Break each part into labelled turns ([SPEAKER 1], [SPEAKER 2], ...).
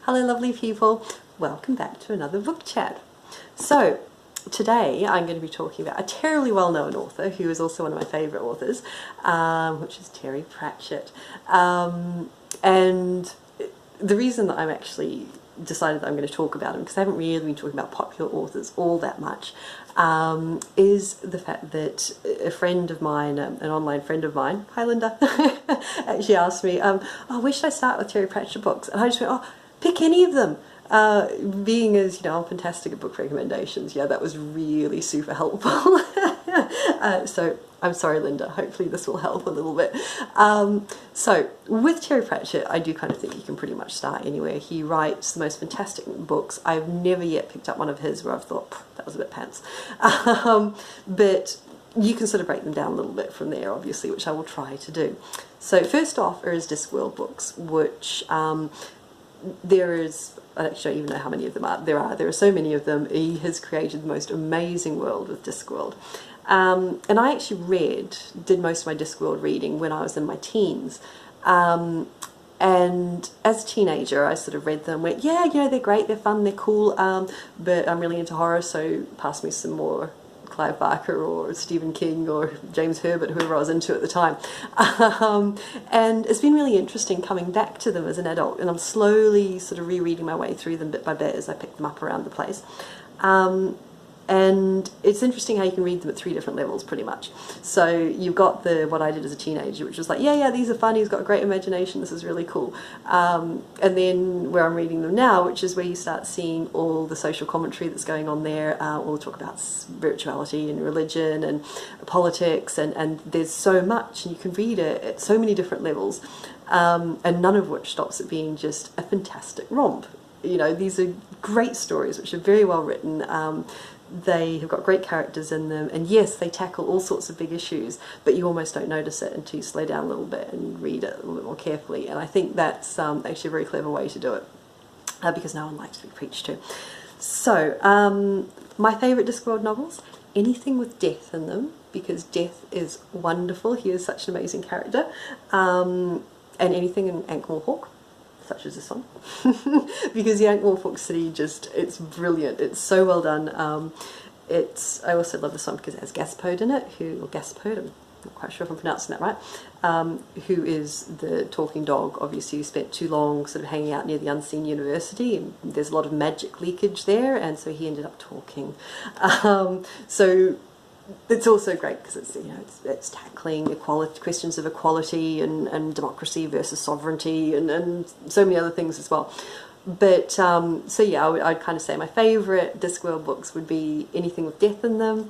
[SPEAKER 1] Hello lovely people, welcome back to another book chat. So today I'm going to be talking about a terribly well-known author who is also one of my favourite authors, which is Terry Pratchett. And the reason that I'm actually decided that I'm going to talk about him, because I haven't really been talking about popular authors all that much, is the fact that a friend of mine, an online friend of mine, hi Linda, actually asked me, oh, where should I start with Terry Pratchett books? And I just went, oh, pick any of them. Being as, you know, I'm fantastic at book recommendations, yeah, that was really super helpful. So I'm sorry Linda, hopefully this will help a little bit. So with Terry Pratchett, I do kind of think you can pretty much start anywhere. He writes the most fantastic books. I've never yet picked up one of his where I've thought, that was a bit pants. But you can sort of break them down a little bit from there, obviously, which I will try to do. So first off are his Discworld books, which there is, I actually don't even know how many of them are. There are so many of them. He has created the most amazing world with Discworld. And I actually did most of my Discworld reading when I was in my teens. And as a teenager, I sort of read them, went, yeah, you know, they're great, they're fun, they're cool, but I'm really into horror, so pass me some more Clive Barker or Stephen King or James Herbert, whoever I was into at the time. And it's been really interesting coming back to them as an adult, and I'm slowly sort of rereading my way through them bit by bit as I pick them up around the place. And it's interesting how you can read them at 3 different levels pretty much. So you've got what I did as a teenager, which was like, yeah, these are fun, he's got a great imagination, this is really cool. And then where I'm reading them now, which is where you start seeing all the social commentary that's going on there, all the talk about spirituality and religion and politics, and there's so much, and you can read it at so many different levels, and none of which stops it being just a fantastic romp. You know, these are great stories which are very well written. They have got great characters in them, and yes, they tackle all sorts of big issues, but you almost don't notice it until you slow down a little bit and read it a little bit more carefully, and I think that's actually a very clever way to do it, because no one likes to be preached to. So, my favourite Discworld novels, anything with death in them, because death is wonderful, he is such an amazing character, and anything in Ankh-Morpork, such as this one, because the Ankh-Morpork City it's brilliant, it's so well done. I also love this one because it has Gaspode in it, Gaspode, I'm not quite sure if I'm pronouncing that right, who is the talking dog, obviously, who spent too long sort of hanging out near the Unseen University, and there's a lot of magic leakage there, and so he ended up talking. So it's also great because it's, you know, it's tackling equality, questions of equality and democracy versus sovereignty, and so many other things as well. But so yeah, I'd kind of say my favourite Discworld books would be anything with death in them.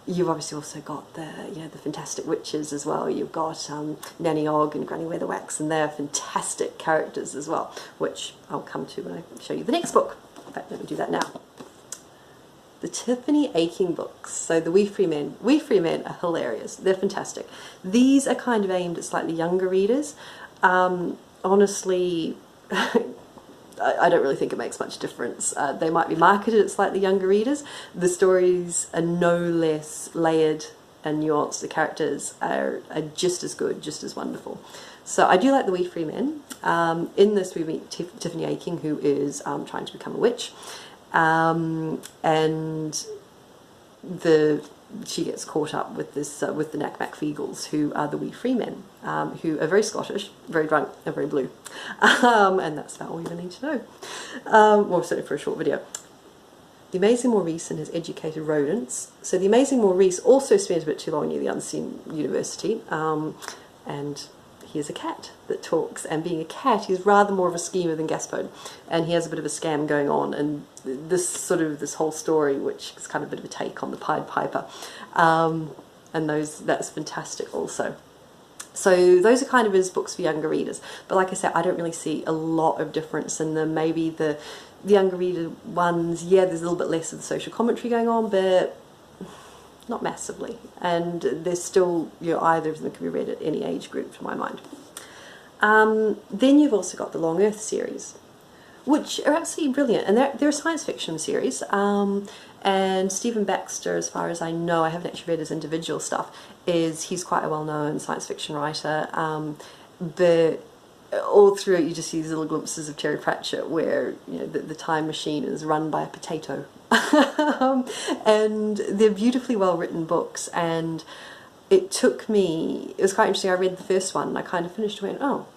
[SPEAKER 1] You've obviously also got the fantastic witches as well. You've got Nanny Ogg and Granny Weatherwax, and they're fantastic characters as well, which I'll come to when I show you the next book. In fact, let me do that now. The Tiffany Aching books, so the We Free Men. We Free Men are hilarious, they're fantastic. These are kind of aimed at slightly younger readers. Honestly, I don't really think it makes much difference. They might be marketed at slightly younger readers. The stories are no less layered and nuanced. The characters are just as good, just as wonderful. So I do like the We Free Men. In this we meet Tiffany Aching, who is trying to become a witch. And she gets caught up with with the Knack Feagles, who are the We Free Men, who are very Scottish, very drunk, and very blue. And that's about all you really need to know. Well, certainly for a short video. The Amazing Maurice and His Educated Rodents. So the Amazing Maurice also spent a bit too long near the Unseen University, and he is a cat that talks, and being a cat, he's rather more of a schemer than Gaspode, and he has a bit of a scam going on, and this whole story, which is kind of a bit of a take on the Pied Piper, and that's fantastic also. So those are kind of his books for younger readers, but like I said, I don't really see a lot of difference in them. Maybe the younger reader ones, yeah, there's a little bit less of the social commentary going on, but not massively, and there's still, you know, either of them can be read at any age group to my mind. Then you've also got the Long Earth series, which are absolutely brilliant, and they're a science fiction series, and Stephen Baxter, as far as I know, I haven't actually read his individual stuff, he's quite a well-known science fiction writer, but all through it you just see these little glimpses of Terry Pratchett where, you know, the time machine is run by a potato. And they're beautifully well written books, and it took me, it was quite interesting. I read the first one and I kind of finished and went, oh,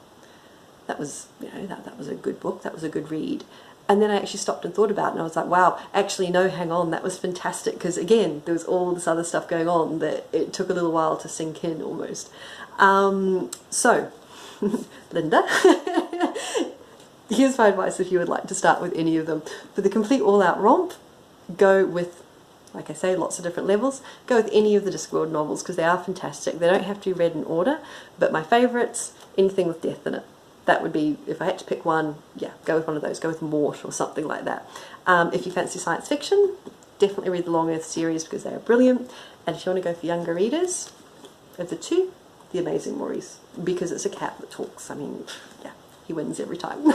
[SPEAKER 1] that was, you know, that was a good book, that was a good read. And then I actually stopped and thought about it, and I was like, wow, actually no, hang on, that was fantastic, because again, there was all this other stuff going on that it took a little while to sink in almost. So, Linda, here's my advice if you would like to start with any of them. For the complete all-out romp, go with, like I say, lots of different levels. Go with any of the Discworld novels because they are fantastic. They don't have to be read in order, but my favourites, anything with death in it. That would be, if I had to pick one, yeah, go with one of those. Go with Mort or something like that. If you fancy science fiction, definitely read the Long Earth series because they are brilliant. And if you want to go for younger readers, of the two, The Amazing Maurice, because it's a cat that talks. I mean, yeah, he wins every time.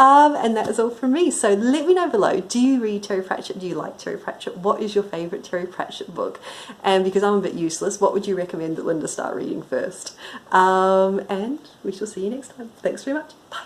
[SPEAKER 1] And that is all from me. So let me know below, do you read Terry Pratchett? Do you like Terry Pratchett? What is your favourite Terry Pratchett book? And because I'm a bit useless, what would you recommend that Linda start reading first? And we shall see you next time. Thanks very much. Bye.